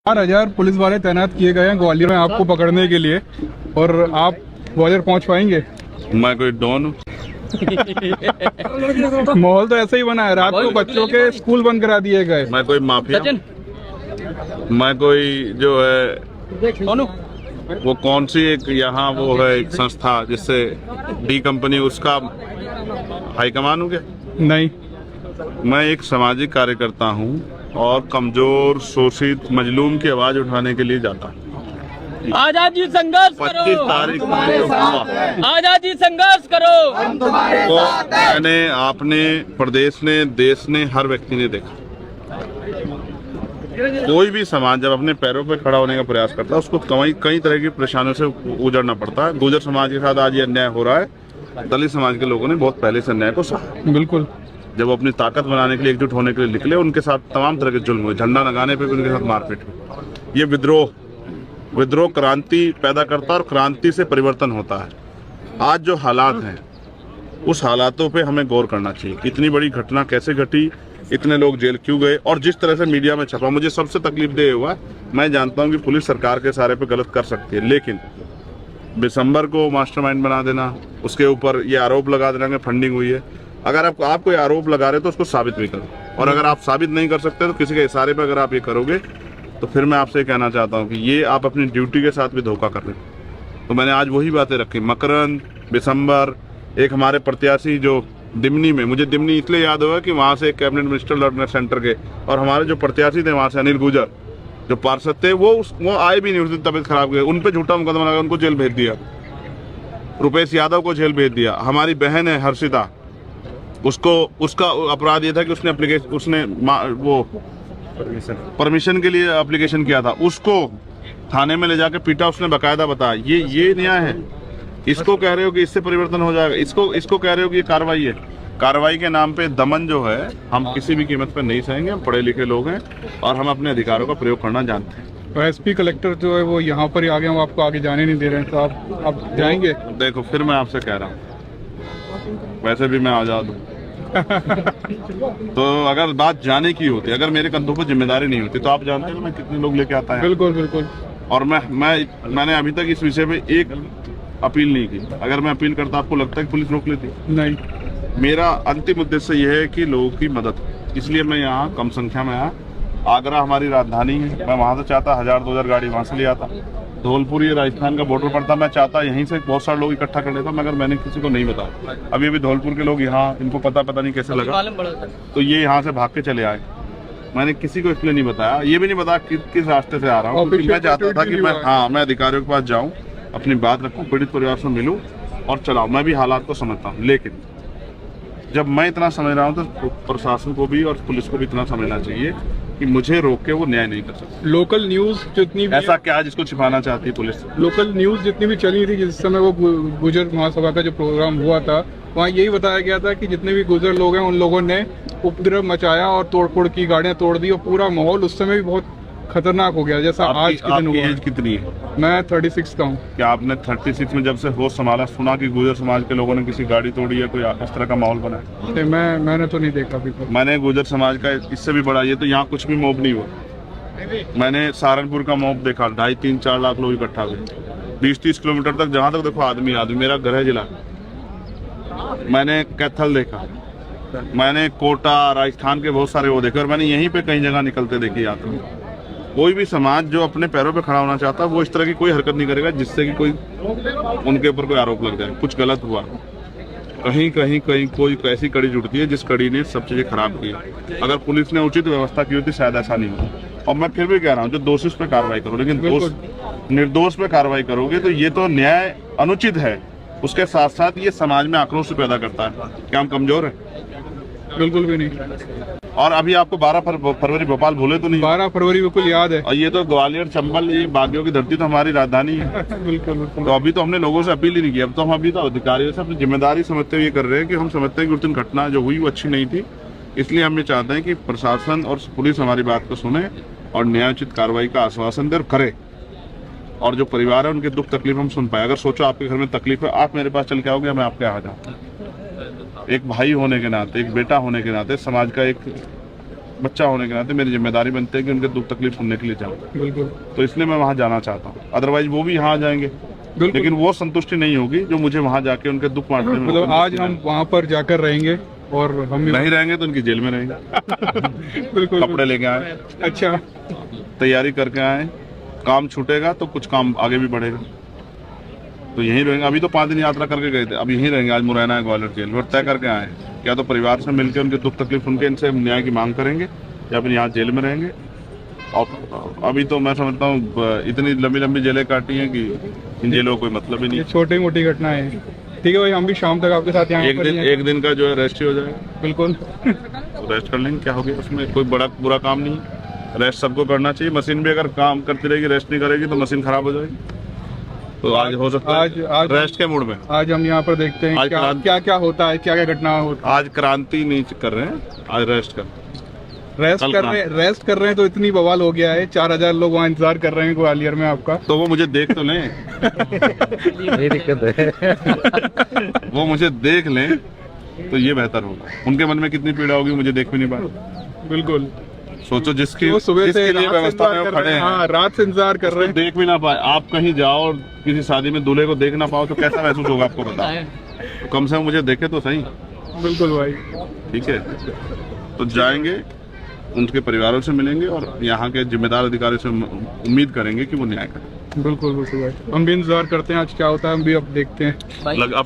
4,000 police वाले तैनात किए गए हैं ग्वालियर में आपको पकड़ने के लिए, और आप ग्वालियर पहुंच पाएंगे? मैं कोई डॉन हूँ? माहौल तो ऐसा ही बना है, रात को बच्चों के स्कूल बंद करा दिए गए। मैं कोई माफिया? मैं कोई जो है वो कौन सी एक यहाँ वो है एक संस्था जिससे डी कंपनी उसका हाईकमान हूँ क्या? नहीं, मैं एक सामाजिक कार्यकर्ता हूँ और कमजोर शोषित मजलूम की आवाज उठाने के लिए जाता हूँ। आजादी संघर्ष करो, 25 तारीख को आजादी संघर्ष करो। तो मैंने आपने प्रदेश ने देश ने हर व्यक्ति ने देखा, कोई भी समाज जब अपने पैरों पे खड़ा होने का प्रयास करता है उसको कई तरह की परेशानियों से गुजरना पड़ता है। गुर्जर समाज के साथ आज ये अन्याय हो रहा है, दलित समाज के लोगों ने बहुत पहले से अन्याय को सहा। बिल्कुल। जब वो अपनी ताकत बनाने के लिए एकजुट होने के लिए निकले, उनके साथ तमाम तरह के जुल्म हुए, झंडा लगाने पे भी उनके साथ मारपीट हुई। ये विद्रोह क्रांति पैदा करता है और क्रांति से परिवर्तन होता है। आज जो हालात हैं उस हालातों पे हमें गौर करना चाहिए कि इतनी बड़ी घटना कैसे घटी, इतने लोग जेल क्यों गए, और जिस तरह से मीडिया में छपा मुझे सबसे तकलीफ दे हुआ। मैं जानता हूं कि पुलिस सरकार के सारे पे गलत कर सकती है, लेकिन दिसंबर को मास्टरमाइंड बना देना, उसके ऊपर ये आरोप लगा देना कि फंडिंग हुई है। अगर आप कोई आरोप लगा रहे तो उसको साबित भी करो, और अगर आप साबित नहीं कर सकते तो किसी के इशारे पे अगर आप ये करोगे तो फिर मैं आपसे कहना चाहता हूँ कि ये आप अपनी ड्यूटी के साथ भी धोखा कर रहे हो। तो मैंने आज वही बातें रखी, मकरंद, दिसंबर, एक हमारे प्रत्याशी जो दिमनी में, मुझे दिमनी इसलिए याद हुआ कि वहाँ से एक कैबिनेट मिनिस्टर लड़ने सेंटर के, और हमारे जो प्रत्याशी थे वहाँ से अनिल गुजर जो पार्षद थे वो आए भी नहीं, उस दिन तबियत खराब गई, उन पर झूठा मुकदमा लगा, उनको जेल भेज दिया। रुपेश यादव को जेल भेज दिया। हमारी बहन है हर्षिता, उसका अपराध ये था कि उसने वो परमिशन के लिए एप्लीकेशन किया था, उसको थाने में ले जाके पीटा, उसने बकायदा बताया। ये न्याय है? इसको कह रहे हो कि इससे परिवर्तन हो जाएगा, इसको कह रहे हो कि ये कार्रवाई है। कार्रवाई के नाम पे दमन जो है हम किसी भी कीमत पर नहीं सहेंगे। हम पढ़े लिखे लोग हैं और हम अपने अधिकारों का प्रयोग करना जानते हैं। तो एसपी कलेक्टर जो है वो यहाँ पर ही आ गए, हम आपको आगे जाने नहीं दे रहे हैं, तो आप जाएंगे? देखो, फिर मैं आपसे कह रहा हूँ, वैसे भी मैं आजाद हूँ। तो अगर बात जाने की होती, अगर मेरे कंधों पर जिम्मेदारी नहीं होती, तो आप जानते हैं मैं कितने लोग लेके आता है। बिल्कुल बिल्कुल। और मैंने अभी तक इस विषय पे एक अपील नहीं की। अगर मैं अपील करता, आपको लगता है कि पुलिस रोक लेती? नहीं। मेरा अंतिम उद्देश्य यह है कि लोगों की मदद, इसलिए मैं यहाँ कम संख्या में आया। आगरा हमारी राजधानी है, मैं वहाँ से चाहता 1000-2000 गाड़ी वहाँ से ले आता। धौलपुर ये राजस्थान का बॉर्डर पड़ता, मैं चाहता यहीं से बहुत सारे लोग इकट्ठा कर लेता, मगर मैंने किसी को नहीं बताया। अभी धौलपुर के लोग यहाँ, इनको पता नहीं कैसे लगा, तो ये यहाँ से भाग के चले आए। मैंने किसी को इसलिए नहीं बताया, ये भी नहीं बताया किस रास्ते से आ रहा हूँ, क्योंकि मैं चाहता था कि मैं अधिकारियों के पास जाऊँ, अपनी बात रखूँ, पीड़ित परिवार से मिलूँ और चलाऊँ। मैं भी हालात को समझता हूँ, लेकिन जब मैं इतना समझ रहा हूँ तो प्रशासन को भी और पुलिस को भी इतना समझना चाहिए कि मुझे रोक के वो न्याय नहीं कर सकते। लोकल न्यूज जितनी भी, ऐसा क्या जिसको छिपाना चाहती है पुलिस? लोकल न्यूज जितनी भी चली थी जिस समय वो गुर्जर महासभा का जो प्रोग्राम हुआ था, वहाँ यही बताया गया था कि जितने भी गुर्जर लोग हैं उन लोगों ने उपद्रव मचाया और तोड़फोड़ की, गाड़ियाँ तोड़ दी, और पूरा माहौल उस समय भी बहुत खतरनाक हो गया, जैसा आज के दिन हुआ। एज कितनी है? मैं 36 का हूँ। क्या आपने 36 में जब से होश संभाला सुना कि गुर्जर समाज के लोगों ने किसी गाड़ी तोड़ी या कोई इस तरह का माहौल बना है? मैंने तो नहीं देखा अभी तक। मैंने गुर्जर समाज का इससे भी बड़ा, ये तो यहाँ कुछ भी मॉब नहीं हुआ। मैंने सहारनपुर का मॉब देखा, 2.5-3-4 लाख लोग इकट्ठा हुए, 20-30 किलोमीटर तक, जहाँ तक देखो आदमी। मेरा गृह जिला। मैंने कैथल देखा, मैंने कोटा, राजस्थान के बहुत सारे वो देखे, और मैंने यहीं पे कई जगह निकलते देखी यात्री। कोई भी समाज जो अपने पैरों पे खड़ा होना चाहता है वो इस तरह की कोई हरकत नहीं करेगा जिससे कि कोई उनके ऊपर कोई आरोप लग जाए, कुछ गलत हुआ। कहीं कोई ऐसी कड़ी जुड़ती है जिस कड़ी ने सब चीजें खराब की। अगर पुलिस ने उचित व्यवस्था की होती शायद ऐसा नहीं होता। और मैं फिर भी कह रहा हूँ, जो दोषी पे कार्रवाई करो, लेकिन निर्दोष पे कार्रवाई करोगे तो ये तो न्याय अनुचित है। उसके साथ साथ ये समाज में आक्रोश पैदा करता है। क्या हम कमजोर है? बिल्कुल भी नहीं। और अभी आपको 12 फरवरी भोपाल भूले तो नहीं? 12 फरवरी बिल्कुल याद है। और ये तो ग्वालियर, चंबल, ये बागियों की धरती तो हमारी राजधानी है। बिल्कुल। तो अभी तो हमने लोगों से अपील ही नहीं की। अब तो हम अभी तो अधिकारियों से अपनी जिम्मेदारी समझते हुए कर रहे हैं कि हम समझते हैं कि उस दिन घटना जो हुई वो अच्छी नहीं थी। इसलिए हम ये चाहते हैं कि प्रशासन और पुलिस हमारी बात को सुने और न्यायोचित कार्रवाई का आश्वासन दे और करे, और जो परिवार है उनके दुख तकलीफ हम सुन पाए। अगर सोचो आपके घर में तकलीफ है, आप मेरे पास चल के आओगे, मैं आपके यहाँ जाऊँ। एक भाई होने के नाते, एक बेटा होने के नाते, समाज का एक बच्चा होने के नाते मेरी जिम्मेदारी बनती है कि उनके दुख तकलीफ सुनने के लिए जाऊँ। बिल्कुल तो इसलिए मैं वहाँ जाना चाहता हूँ, अदरवाइज वो भी यहाँ आ जाएंगे, बिल्कुल। लेकिन वो संतुष्टि नहीं होगी जो मुझे वहाँ जाके उनके दुख बांटने में मतलब आज हम वहाँ पर जाकर रहेंगे और हम भी नहीं रहेंगे तो उनकी जेल में रहेंगे। बिल्कुल कपड़े लेके आए, अच्छा तैयारी करके आए, काम छूटेगा तो कुछ काम आगे भी बढ़ेगा, तो यहीं रहेंगे। अभी तो 5 दिन यात्रा करके गए थे, अब यहीं रहेंगे। आज मुरैना है, ग्वालियर जेल और तय करके आए, क्या तो परिवार से मिलकर उनके दुख तकलीफ सुन के इनसे न्याय की मांग करेंगे या फिर यहाँ जेल में रहेंगे। और अभी तो मैं समझता हूँ इतनी लंबी लंबी जेलें काटी हैं कि इन जेलों का कोई मतलब ही नहीं। ये छोटी मोटी घटनाएं हैं। ठीक है भाई, हम भी शाम तक आपके साथ यहाँ पर ही हैं। एक दिन का जो है रेस्ट ही हो जाएगा, बिल्कुल तो रेस्ट कर लेंगे, क्या हो गया उसमें, कोई बड़ा बुरा काम नहीं है। रेस्ट सबको करना चाहिए। मशीन भी अगर काम करती रहेगी, रेस्ट नहीं करेगी तो मशीन खराब हो जाएगी। तो आज हो सकता है आज रेस्ट के मूड में आज हम यहाँ पर देखते हैं आज क्या क्रांति- क्या क्या होता है, क्या क्या घटना होता आज क्रांति नहीं कर रहे हैं, आज रेस्ट कर। है। रेस्ट कल कर रहे हैं तो इतनी बवाल हो गया है। 4000 लोग वहाँ इंतजार कर रहे हैं ग्वालियर में आपका। तो वो मुझे देख तो लें, यही दिक्कत है। वो मुझे देख लें तो ये बेहतर होगा। उनके मन में कितनी पीड़ा होगी मुझे देख भी नहीं पाए। बिल्कुल, सोचो जिसकी वो सुबह से जिसके लिए रात से व्यवस्था में इंतजार वो कर खड़े रहे हैं। हैं, हाँ, रात से इंतजार कर रहे हैं। देख भी ना पाए। आप कहीं जाओ और किसी शादी में दूल्हे को देख ना पाओ तो कैसा महसूस होगा आपको बताओ। तो कम से कम मुझे देखे तो सही। बिल्कुल भाई, ठीक है, तो जाएंगे, उनके परिवारों से मिलेंगे और यहाँ के जिम्मेदार अधिकारी से उम्मीद करेंगे कि वो न्याय करें। बिल्कुल बिल्कुल भाई, हम भी इंतजार करते हैं आज क्या होता है, हम भी अब देखते हैं। अब